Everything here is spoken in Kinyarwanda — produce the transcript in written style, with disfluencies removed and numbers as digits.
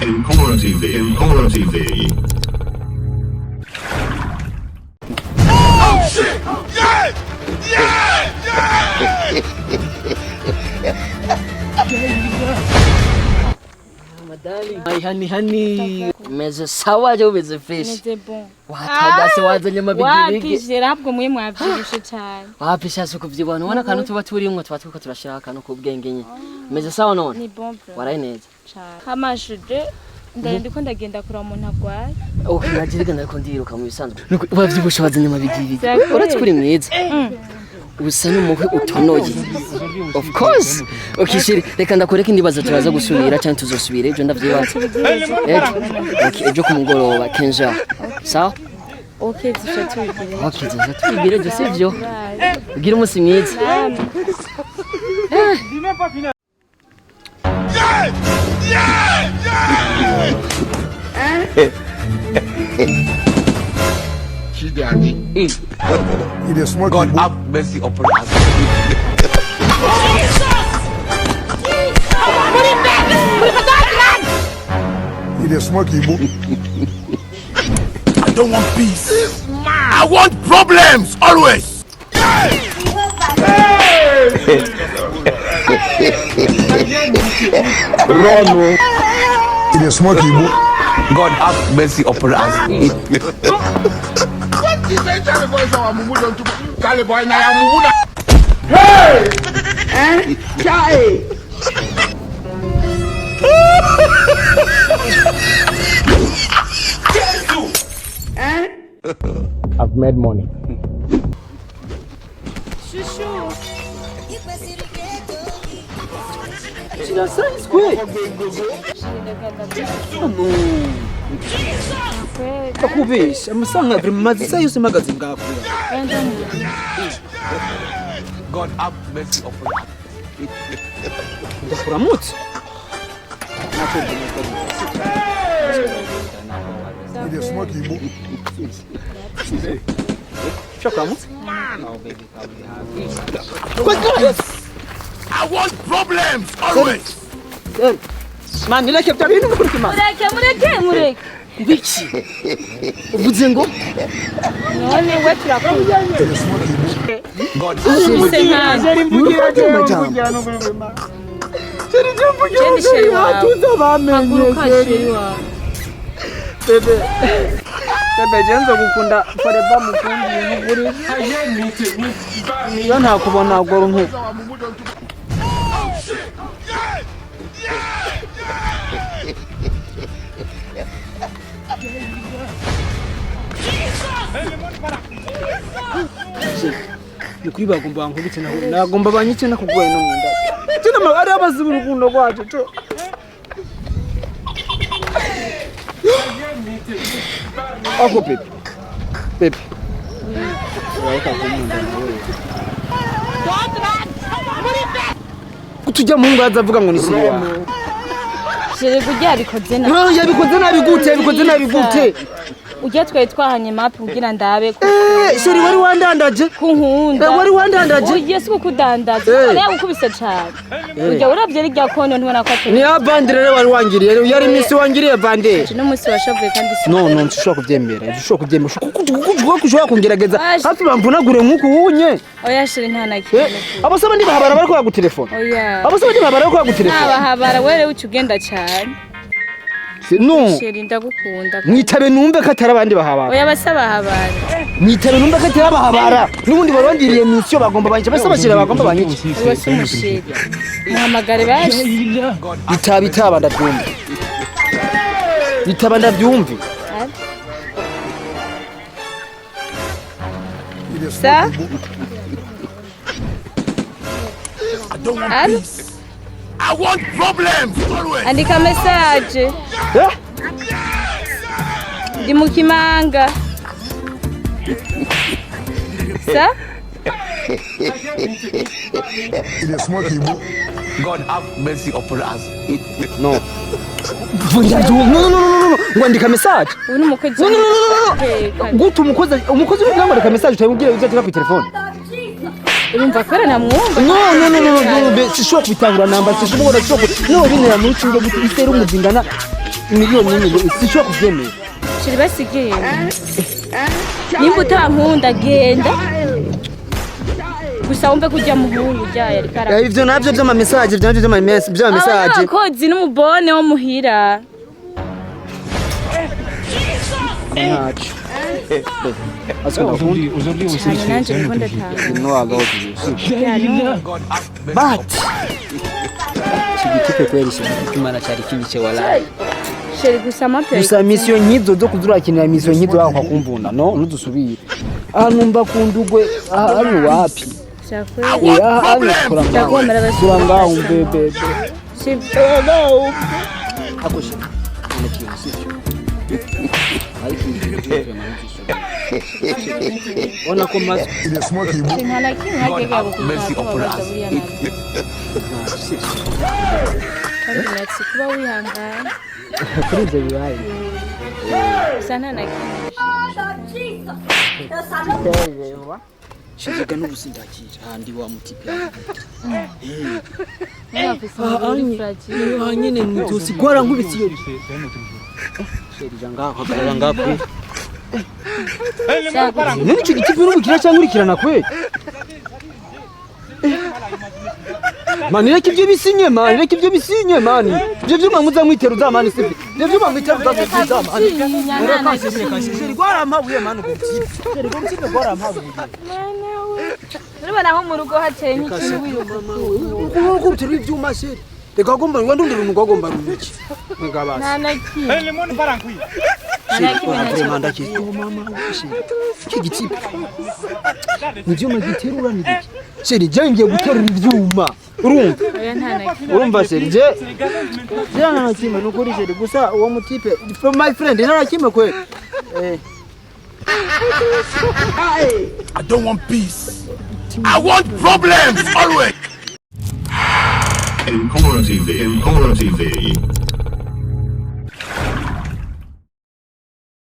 Impora TV. Oh shit! Yeah! Madali. Hani meze sawa je ubeze fresh. Meze bon. Watagase wazanye amabigibigi. Wapishira ahubwo muye mwavyibushe cyane. Wapisha kuvyibona ubona kantu tuba turimwe tuba turiko turashira akantu ku bwenge nye. Meze sawa none. Ni bon bro. Waraye neza. Kamashije ndiko ndagenda kura umuntu agwaye. Najiriga ndako ndiruka mu bisanzwe. Wavyibushe wazanye amabigibigi. Uretse kuri mwiza. Usa n'umuhwe utonoye. Of course. Okishiri reka ndakoreka indibazo turaza gusubira cyane tuzosubira ejo ndavyibaza. Ejo ku mugoroba kenja. Sawa? Okay, tubigire. Okay, tubigire ejo sivyo. Ugira umunsi mwiza. God have mercy upon us. He is smoking. I don't want peace. I want problems always. Run. He is smoking. God have mercy upon us. Hey! I've made money. Chouchou. Akubesha amusanga primazi sayose magazi ngakura. God have mercy upon us. Ndakuramutse. He is smoking. Chokamutse. I want problems always. Man, nileke byabintu mukuriki man. Mureke. Biki? Uvuze ngo None we turakuya. God Seri mvugira cyane. Jendi sheri wa. Tuzabamenye sheri wa. Bebe jenzo gukunda foreba mukundi muguri. Niyo ntakubona goro nke. Nikwiba gomba nkubitse naho nagomba banyitse nakugwaye no munda. Tuna ari abazi urukundo rwacu cyo. Ako Pepe. Pepe. Waka kumunda nawe. Kutujya mu ngaza avuga ngo ni siwa. Sheri kujya bikoze na. No yabikoze nabi gute. Ujya twaye twahanye map kugira ndabe ko. Sheri wari wandandaje kunkunda. Wari wandandaje. Ugiye siko kudandaza. Ari gukubise cyane. Ujya uravye rijya kono ntubona ko atari. Ni abandire wari wangiriye yari misi wangiriye bande. No musi washavuye kandi si. No ntushobora kubyemera. Ntushobora kubyemera. Kuko kungerageza. Hafi bambunagure nkuko unye. Oya sheri nta nakintu. Abasaba ndi bahabara bari kwa gutelefone. Oya. Abasaba ndi bahabara bari kwa gutelefone. Abahabara were ucugenda cyane. No. Sheri ndagukunda. Mwitabe numbe ko atari abandi bahabara. Oya basaba habara. Mwitabe numbe ko atari abahabara. Nubundi barongiriye misiyo bagomba banje basaba shira bagomba banyiki. Wese umusheri. Muhamagare bashi. Bitaba ndabyumva. Bitaba ndabyumva. Sa? I want problems always. Andika message. Ndi mu Kimanga. Sa? He is smoking. God have mercy upon us. No. No. Ngwandika message. Uni mukozi. No. Gutu umukozi w'indangwa message utayibwira uzagira ku telefone. Urumva ko namwumva. No. Sishobora kubitangura namba sishobora no bine yamucinge gute isera umuzingana. miliyoni n'imwe sinshobora kubyemera. sheri basigaye nimba utankunda genda gusa wumve kujya muhungu ujyaye ariko aravuga Ivyo navyo vy'ama message vy'ama message abakozi n'umubone wo muhira ntacu. Aujourd'hui on s'est nanjye kuko ndatanga No agaho but kigikipe kweli kimana cyari kinyice walayi. sheri gusa amape Gusa mission nyizo zo kuzurakinira mission nyizo aho kwakumvuna no ntudusubire. Numva kundugwe ari wapi? cyakwe Kuranga umbebe. sibyo Akoshi. Ona ko mas Il est smart qui bouge. ntana kimwe hagega gukuza kubabaza buriya nabi kandi natsi kuba wihangana kuri ibyo bibaye. gusa ntana kimwe Shiziga n'ubusindakira handi wa mutipe. Nyine ntuzi gwara nkubitsi yo. Sheri ngaho hagarara ngaho. Nini cyo gitipe n'ubukira cyangwa urikirana kwe? Mani reka ibyo bisinye mani, reka ibyo bisinye mani. Ibyo byuma muzamwitera uzamani sifi. Ibyo byuma mwitera uzamani. Sheri gwara mpabuye mani ubutipe. Sheri gomtipe gwara mpabuye. urabona aho mu rugo hateye nk'ikintu wiruka Uko utera ibyuma sheri. Reka gomba ndundira umuntu gomba rumiki. Ngabasa. ntana kimwe ntana kimwe Manda ki mama ushi. Kigitipe. Ibyuma giterura ni iki? Sheri jangiye guterura ibyuma. Urumva? oya ntana kimwe Urumva sheri je. Jana na kimwe nukuri sheri gusa uwo mutipe from my friend nana kimwe kwe. I don't want peace. I want problems always. Empora TV.